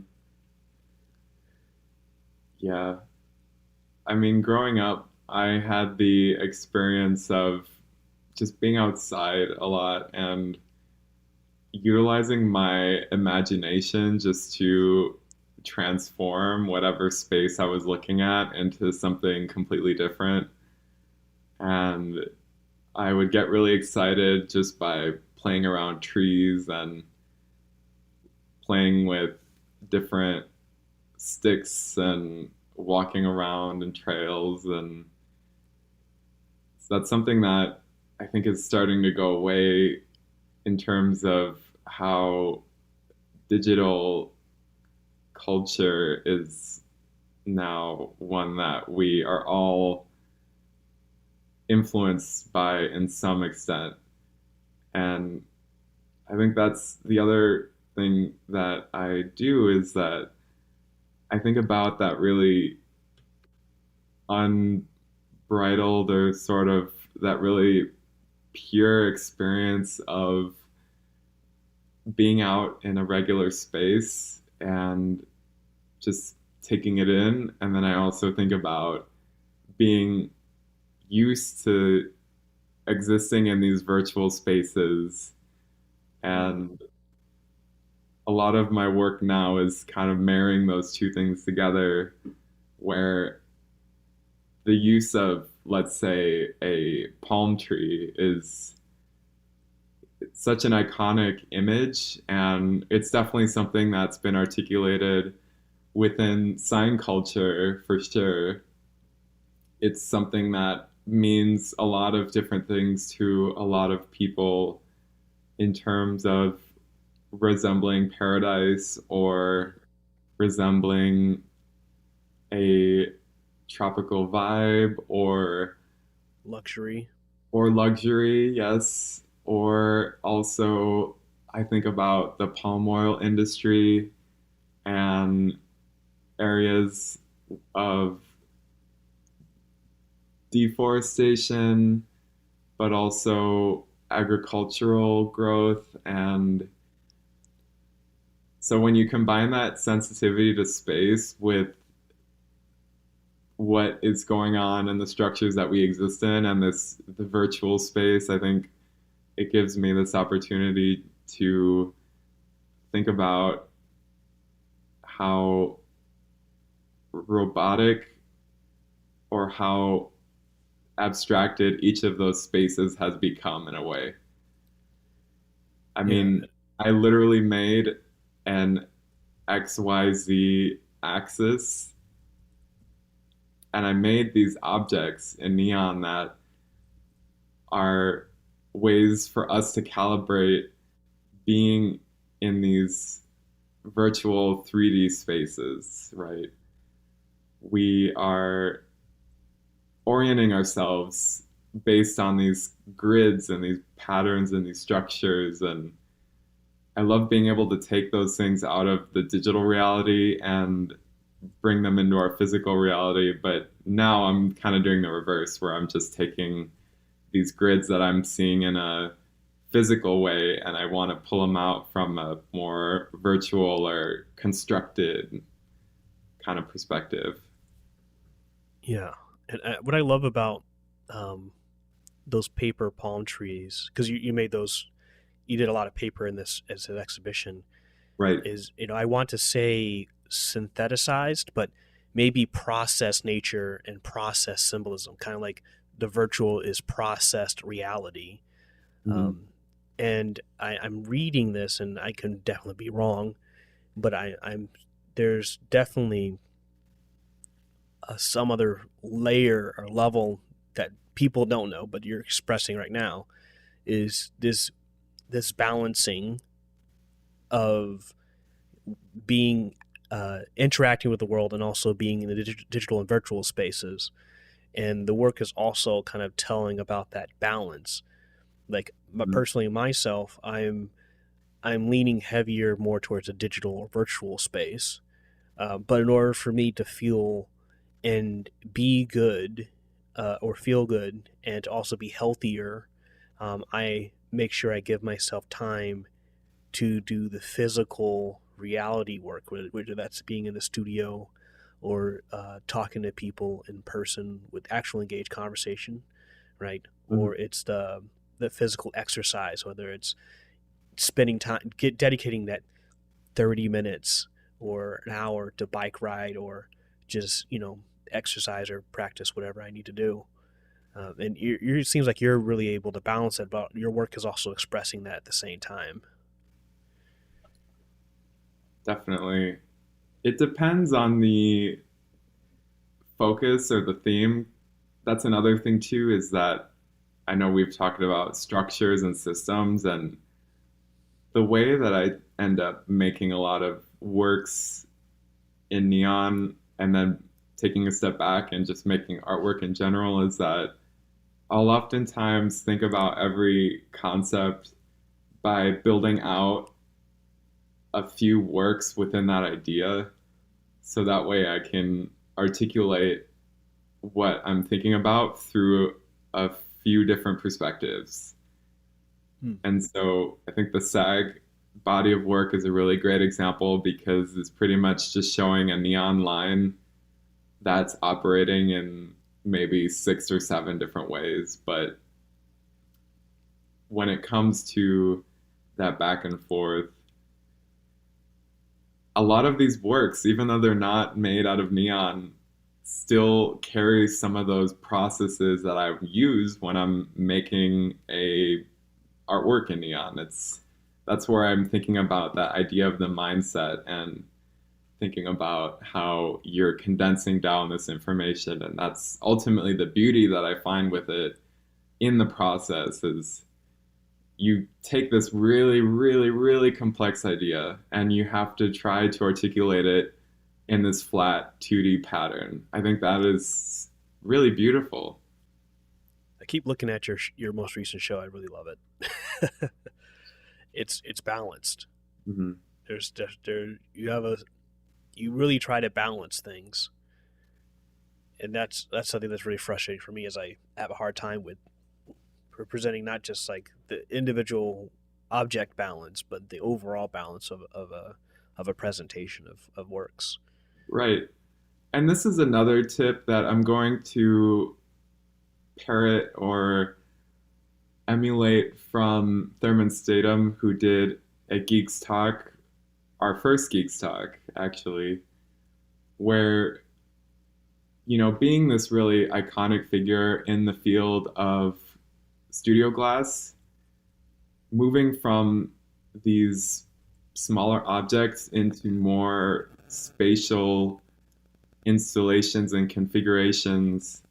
Yeah. I mean, growing up, I had the experience of just being outside a lot and utilizing my imagination just to transform whatever space I was looking at into something completely different. And I would get really excited just by playing around trees and playing with different sticks and walking around in trails. And so that's something that I think is starting to go away in terms of how digital culture is now one that we are all influenced by in some extent. And I think that's the other thing that I do, is that I think about that really unbridled, or sort of that really pure experience of being out in a regular space and just taking it in. And then I also think about being used to existing in these virtual spaces. And a lot of my work now is kind of marrying those two things together, where the use of, let's say, a palm tree is such an iconic image, and it's definitely something that's been articulated within sign culture for sure. It's something that means a lot of different things to a lot of people in terms of resembling paradise or resembling a tropical vibe or luxury, yes. Or also, I think about the palm oil industry and areas of deforestation, but also agricultural growth. And so when you combine that sensitivity to space with what is going on in the structures that we exist in and the virtual space, I think it gives me this opportunity to think about how robotic or how abstracted each of those spaces has become in a way. I mean, I literally made an XYZ axis, and I made these objects in neon that are ways for us to calibrate being in these virtual 3D spaces, right? We are orienting ourselves based on these grids and these patterns and these structures, and I love being able to take those things out of the digital reality and bring them into our physical reality. But now I'm kind of doing the reverse, where I'm just taking these grids that I'm seeing in a physical way, and I want to pull them out from a more virtual or constructed kind of perspective. Yeah. And what I love about those paper palm trees, because you made those, you did a lot of paper in this as an exhibition, Right. is, I want to say syntheticized, but maybe process nature and process symbolism, kind of like the virtual is processed reality. Mm-hmm. And I'm reading this, and I can definitely be wrong, but I'm there's definitely some other layer or level that people don't know, but you're expressing right now, is this balancing of being interacting with the world and also being in the digital and virtual spaces. And the work is also kind of telling about that balance. Like personally myself, I'm leaning heavier more towards a digital or virtual space. But in order for me to feel and be good, or feel good, and to also be healthier, I make sure I give myself time to do the physical reality work, whether that's being in the studio or talking to people in person with actual engaged conversation, right? Mm-hmm. Or it's the physical exercise, whether it's spending time, dedicating that 30 minutes or an hour to bike ride, or just, exercise or practice whatever I need to do. And it seems like you're really able to balance it, but your work is also expressing that at the same time. Definitely. It depends on the focus or the theme. That's another thing too, is that I know we've talked about structures and systems, and the way that I end up making a lot of works in neon and then taking a step back and just making artwork in general is that I'll oftentimes think about every concept by building out a few works within that idea, so that way I can articulate what I'm thinking about through a few different perspectives. And so I think the SAG body of work is a really great example, because it's pretty much just showing a neon line that's operating in maybe 6 or 7 different ways. But when it comes to that back and forth, a lot of these works, even though they're not made out of neon, still carry some of those processes that I use when I'm making a artwork in neon. That's where I'm thinking about that idea of the mindset, and thinking about how you're condensing down this information. And that's ultimately the beauty that I find with it in the process, is you take this really, really, really complex idea and you have to try to articulate it in this flat 2D pattern. I think that is really beautiful. I keep looking at your most recent show. I really love it. It's balanced. Mm-hmm. You really try to balance things, and that's something that's really frustrating for me, as I have a hard time with presenting not just like the individual object balance, but the overall balance of a presentation of works. Right. And this is another tip that I'm going to parrot or emulate from Thurman Statham, who did a GEEX talk, our first GEEX talk, actually, where, being this really iconic figure in the field of studio glass, moving from these smaller objects into more spatial installations and configurations,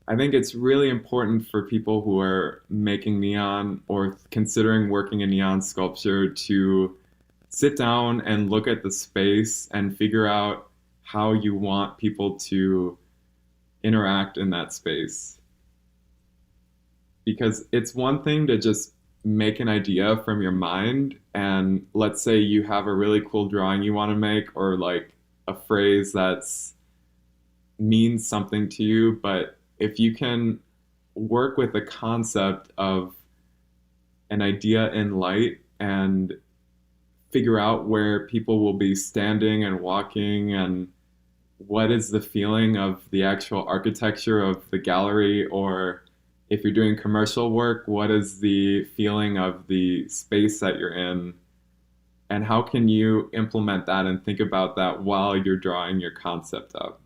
I think it's really important for people who are making neon or considering working in neon sculpture to sit down and look at the space and figure out how you want people to interact in that space. Because it's one thing to just make an idea from your mind, and let's say you have a really cool drawing you want to make, or like a phrase that's means something to you, but if you can work with the concept of an idea in light and figure out where people will be standing and walking, and what is the feeling of the actual architecture of the gallery, or if you're doing commercial work, what is the feeling of the space that you're in, and how can you implement that and think about that while you're drawing your concept up?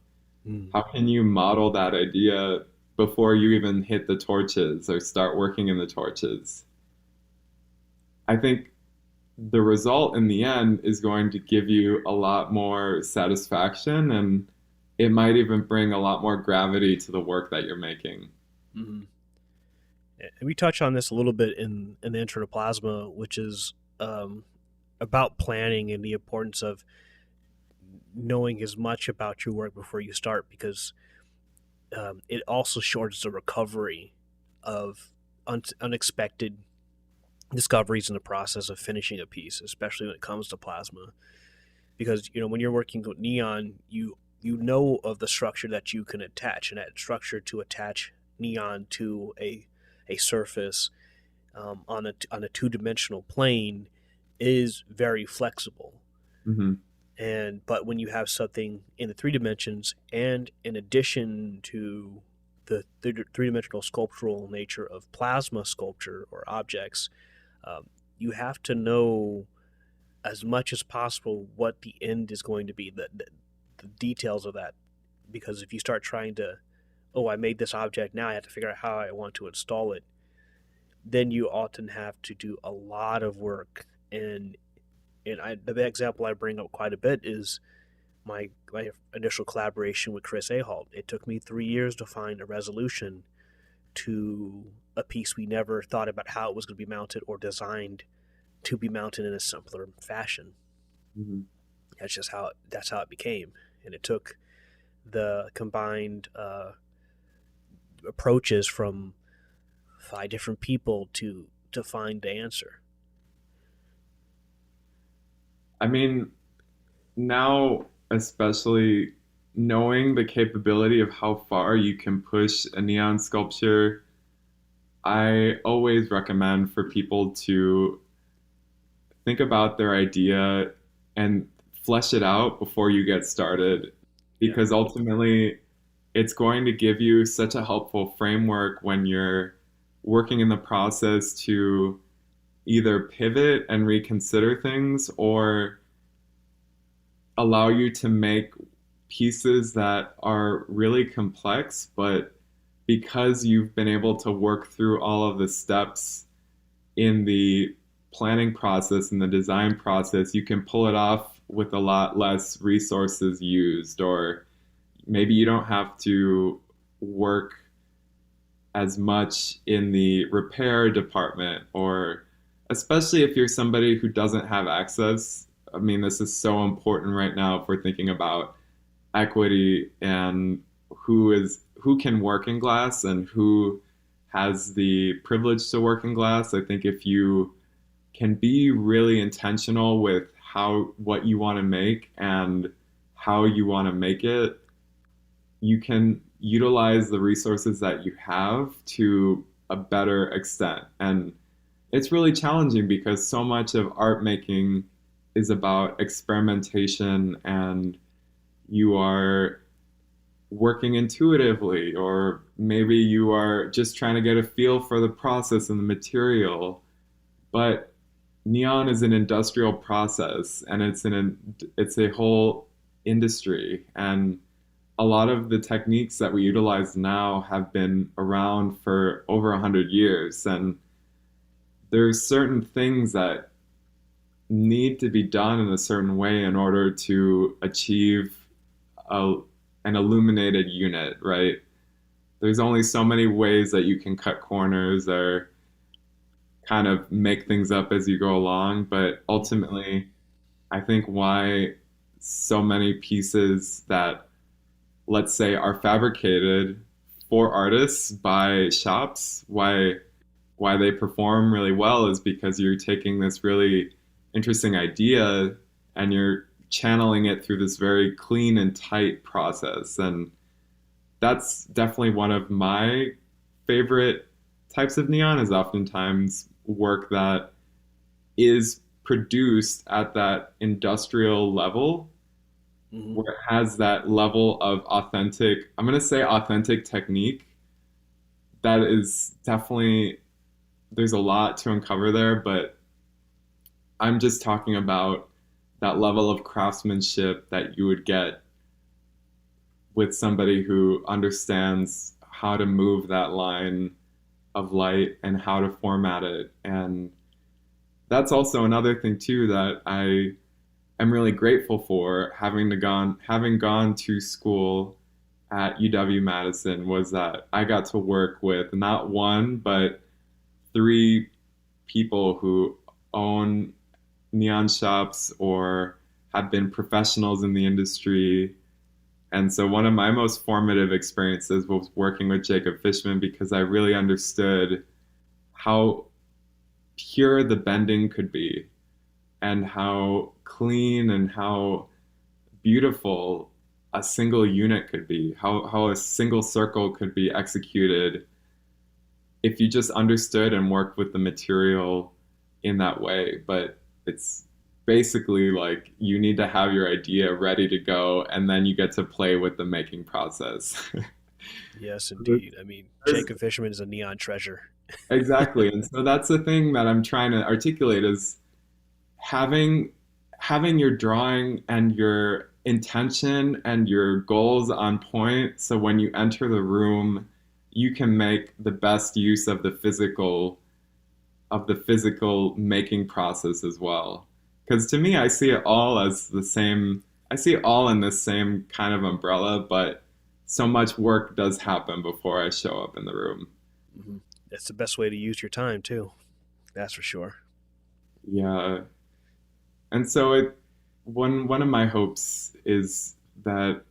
How can you model that idea before you even hit the torches or start working in the torches? I think the result in the end is going to give you a lot more satisfaction, and it might even bring a lot more gravity to the work that you're making. Mm-hmm. And we touched on this a little bit in the intro to Plasma, which is about planning and the importance of knowing as much about your work before you start, because it also shortens the recovery of unexpected discoveries in the process of finishing a piece, especially when it comes to Plasma. Because when you're working with neon, you know of the structure that you can attach, and that structure to attach neon to a surface on a two-dimensional plane is very flexible. Mm-hmm. But when you have something in the 3 dimensions, and in addition to the three-dimensional sculptural nature of plasma sculpture or objects, you have to know as much as possible what the end is going to be, the details of that. Because if you start trying to, I made this object, now I have to figure out how I want to install it, then you often have to do a lot of work. And the example I bring up quite a bit is my initial collaboration with Chris Ahalt. It took me 3 years to find a resolution to a piece we never thought about how it was going to be mounted or designed to be mounted in a simpler fashion. Mm-hmm. That's how it became. And it took the combined approaches from 5 different people to find the answer. I mean, now, especially knowing the capability of how far you can push a neon sculpture, I always recommend for people to think about their idea and flesh it out before you get started, because ultimately it's going to give you such a helpful framework when you're working in the process to either pivot and reconsider things, or allow you to make pieces that are really complex, but because you've been able to work through all of the steps in the planning process and the design process, you can pull it off with a lot less resources used, or maybe you don't have to work as much in the repair department, or especially if you're somebody who doesn't have access. I mean, this is so important right now if we're thinking about equity and who can work in glass and who has the privilege to work in glass. I think if you can be really intentional with what you want to make and how you want to make it, you can utilize the resources that you have to a better extent. And it's really challenging because so much of art making is about experimentation, and you are working intuitively, or maybe you are just trying to get a feel for the process and the material. But neon is an industrial process, and it's a whole industry, and a lot of the techniques that we utilize now have been around for over 100 years, and there's certain things that need to be done in a certain way in order to achieve an illuminated unit, right? There's only so many ways that you can cut corners or kind of make things up as you go along, but ultimately, I think why so many pieces that, let's say, are fabricated for artists by shops, why why they perform really well is because you're taking this really interesting idea and you're channeling it through this very clean and tight process. And that's definitely one of my favorite types of neon, is oftentimes work that is produced at that industrial level, where it has that level of authentic, I'm going to say authentic technique. That is definitely, there's a lot to uncover there, but I'm just talking about that level of craftsmanship that you would get with somebody who understands how to move that line of light and how to format it. And that's also another thing too that I am really grateful for, having gone to school at UW-Madison, was that I got to work with not one but three people who own neon shops or have been professionals in the industry. And so one of my most formative experiences was working with Jacob Fishman, because I really understood how pure the bending could be and how clean and how beautiful a single unit could be, how a single circle could be executed if you just understood and worked with the material in that way. But it's basically like you need to have your idea ready to go, and then you get to play with the making process. Yes, indeed. I mean, Jacob Fisherman is a neon treasure. Exactly. And so that's the thing that I'm trying to articulate, is having your drawing and your intention and your goals on point, so when you enter the room you can make the best use of the physical making process as well. Because to me, I see it all as the same. I see it all in this same kind of umbrella, but so much work does happen before I show up in the room. Mm-hmm. That's the best way to use your time too. That's for sure. Yeah. And so one of my hopes is that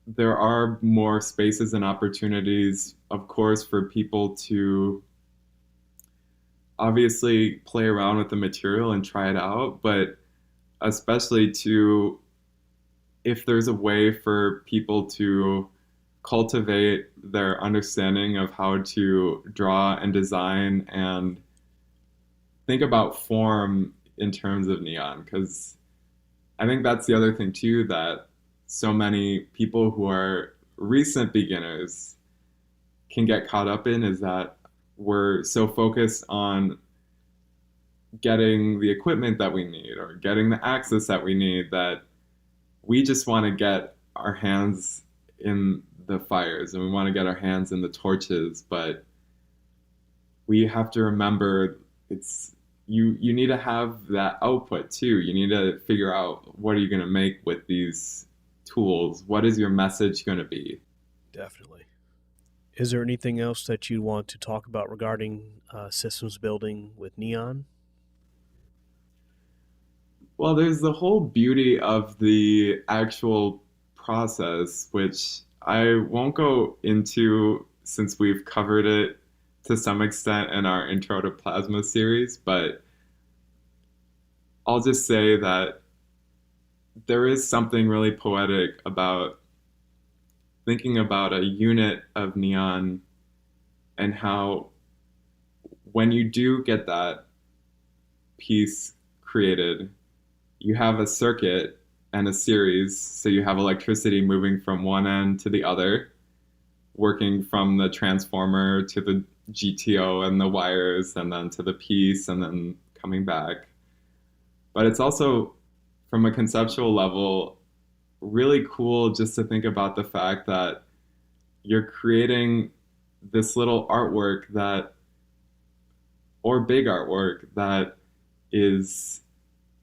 there are more spaces and opportunities, of course, for people to obviously play around with the material and try it out, but especially to, if there's a way for people to cultivate their understanding of how to draw and design and think about form in terms of neon. Because I think that's the other thing too, that so many people who are recent beginners can get caught up in, is that we're so focused on getting the equipment that we need or getting the access that we need, that we just want to get our hands in the fires and we want to get our hands in the torches. But we have to remember, it's you need to have that output too. You need to figure out, what are you going to make with these tools? What is your message going to be? Definitely. Is there anything else that you want to talk about regarding systems building with neon? Well, there's the whole beauty of the actual process, which I won't go into since we've covered it to some extent in our Intro to Plasma series, but I'll just say that there is something really poetic about thinking about a unit of neon and how, when you do get that piece created, you have a circuit and a series. So you have electricity moving from one end to the other, working from the transformer to the GTO and the wires, and then to the piece, and then coming back. But it's also, from a conceptual level, really cool just to think about the fact that you're creating this little artwork that, or big artwork that is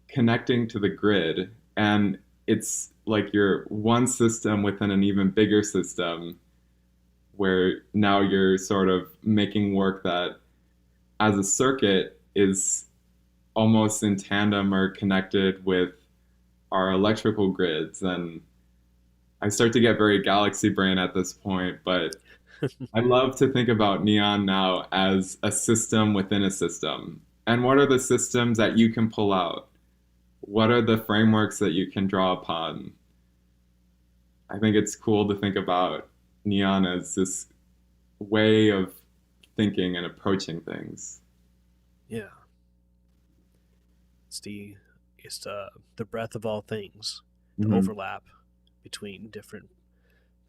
connecting to the grid, and it's like you're one system within an even bigger system, where now you're sort of making work that as a circuit is almost in tandem or connected with our electrical grids. And I start to get very galaxy brain at this point, but I love to think about Neon now as a system within a system. And what are the systems that you can pull out? What are the frameworks that you can draw upon? I think it's cool to think about Neon as this way of thinking and approaching things. Yeah. It's the breadth of all things, the Mhm. overlap between different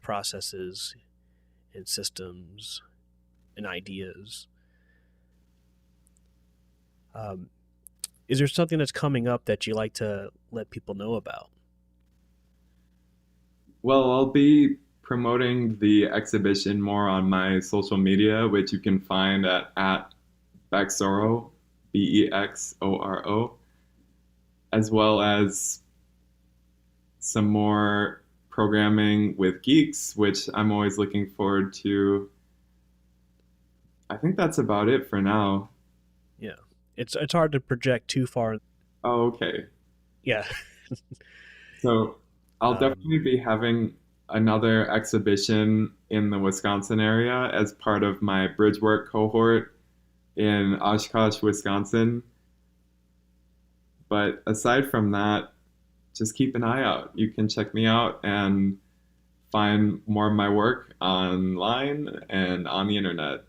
processes and systems and ideas. Is there something that's coming up that you like to let people know about? Well, I'll be promoting the exhibition more on my social media, which you can find at Bexoro, Bexoro, as well as some more programming with GEEX, which I'm always looking forward to. I think that's about it for now. Yeah. It's hard to project too far. Oh, okay. Yeah. So I'll Um, definitely be having another exhibition in the Wisconsin area as part of my bridge work cohort in Oshkosh, Wisconsin. But aside from that, just keep an eye out. You can check me out and find more of my work online and on the internet.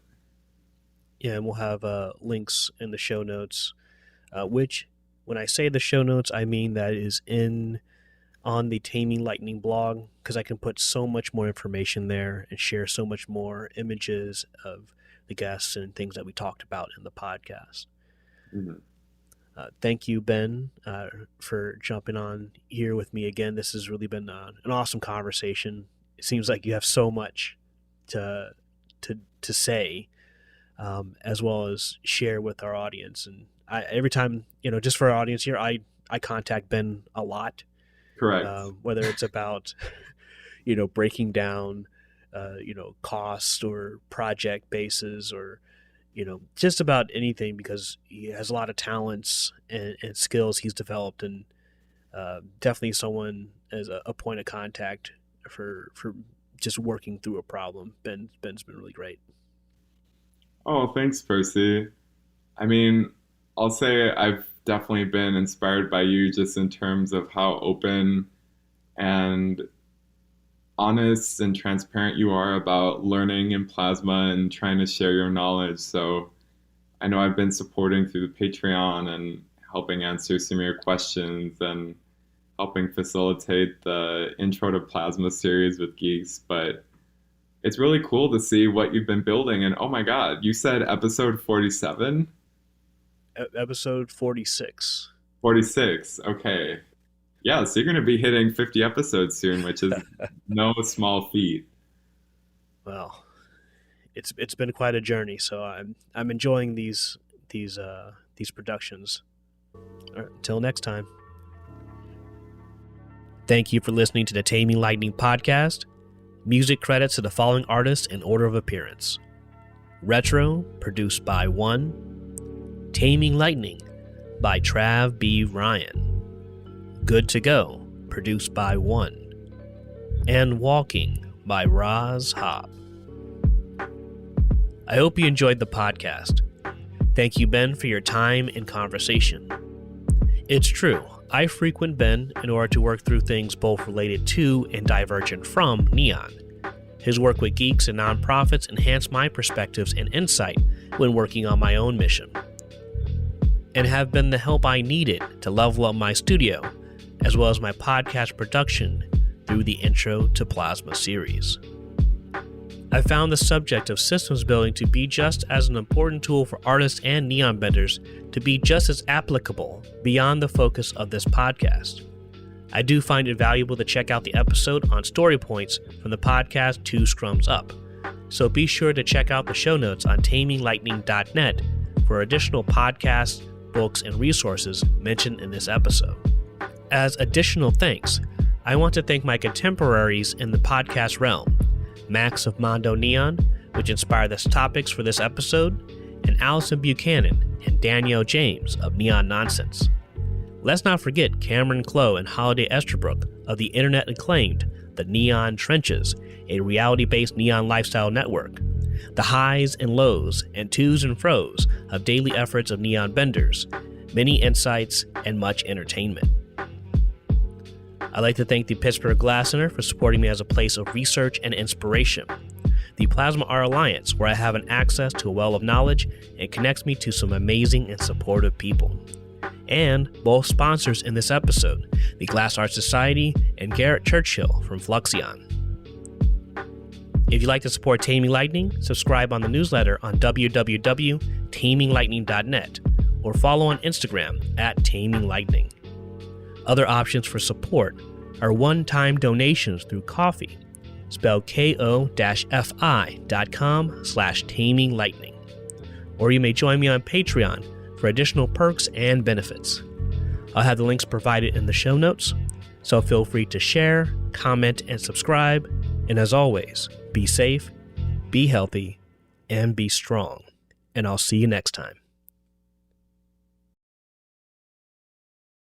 Yeah, and we'll have links in the show notes, which, when I say the show notes, I mean that is on the Taming Lightning blog, because I can put so much more information there and share so much more images of the guests and things that we talked about in the podcast. Mhm. Thank you, Ben, for jumping on here with me again. This has really been an awesome conversation. It seems like you have so much to say, as well as share with our audience. And every time, just for our audience here, I contact Ben a lot, Correct. whether it's about, breaking down, cost or project bases or, just about anything, because he has a lot of talents and skills he's developed, and definitely someone as a point of contact for just working through a problem. Ben's been really great. Oh, thanks, Percy. I mean, I'll say I've definitely been inspired by you just in terms of how open and honest and transparent you are about learning in Plasma and trying to share your knowledge. So I know I've been supporting through the Patreon and helping answer some of your questions and helping facilitate the Intro to Plasma series with GEEX. But it's really cool to see what you've been building. And oh my God, you said episode 47? Episode 46. 46, okay. Yeah, so you're going to be hitting 50 episodes soon, which is no small feat. Well, it's been quite a journey, so I'm enjoying these productions. All right, until next time. Thank you for listening to the Taming Lightning podcast. Music credits to the following artists in order of appearance: Retro, produced by One; Taming Lightning, by Trav B. Ryan; Good to Go, produced by One; and Walking, by Roz Hop. I hope you enjoyed the podcast. Thank you, Ben, for your time and conversation. It's true, I frequent Ben in order to work through things both related to and divergent from Neon. His work with geeks and nonprofits enhanced my perspectives and insight when working on my own mission, and have been the help I needed to level up my studio, as well as my podcast production through the Intro to Plasma series. I found the subject of systems building to be just as an important tool for artists and neon benders to be just as applicable beyond the focus of this podcast. I do find it valuable to check out the episode on story points from the podcast 2 Scrums Up, so be sure to check out the show notes on taminglightning.net for additional podcasts, books, and resources mentioned in this episode. As additional thanks, I want to thank my contemporaries in the podcast realm, Max of Mondo Neon, which inspired the topics for this episode, and Allison Buchanan and Danielle James of Neon Nonsense. Let's not forget Cameron Clough and Holiday Esterbrook of the internet acclaimed the Neon Trenches, a reality-based neon lifestyle network, the highs and lows and to's and fro's of daily efforts of neon benders, many insights, and much entertainment. I'd like to thank the Pittsburgh Glass Center for supporting me as a place of research and inspiration, the Plasma Art Alliance, where I have an access to a well of knowledge and connects me to some amazing and supportive people, and both sponsors in this episode, the Glass Art Society and Garrett Churchill from Fluxion. If you'd like to support Taming Lightning, subscribe on the newsletter on www.taminglightning.net or follow on Instagram at Taming Lightning. Other options for support are one-time donations through Ko-fi, spelled ko-fi.com/Taming Lightning. Or you may join me on Patreon for additional perks and benefits. I'll have the links provided in the show notes, so feel free to share, comment, and subscribe. And as always, be safe, be healthy, and be strong. And I'll see you next time.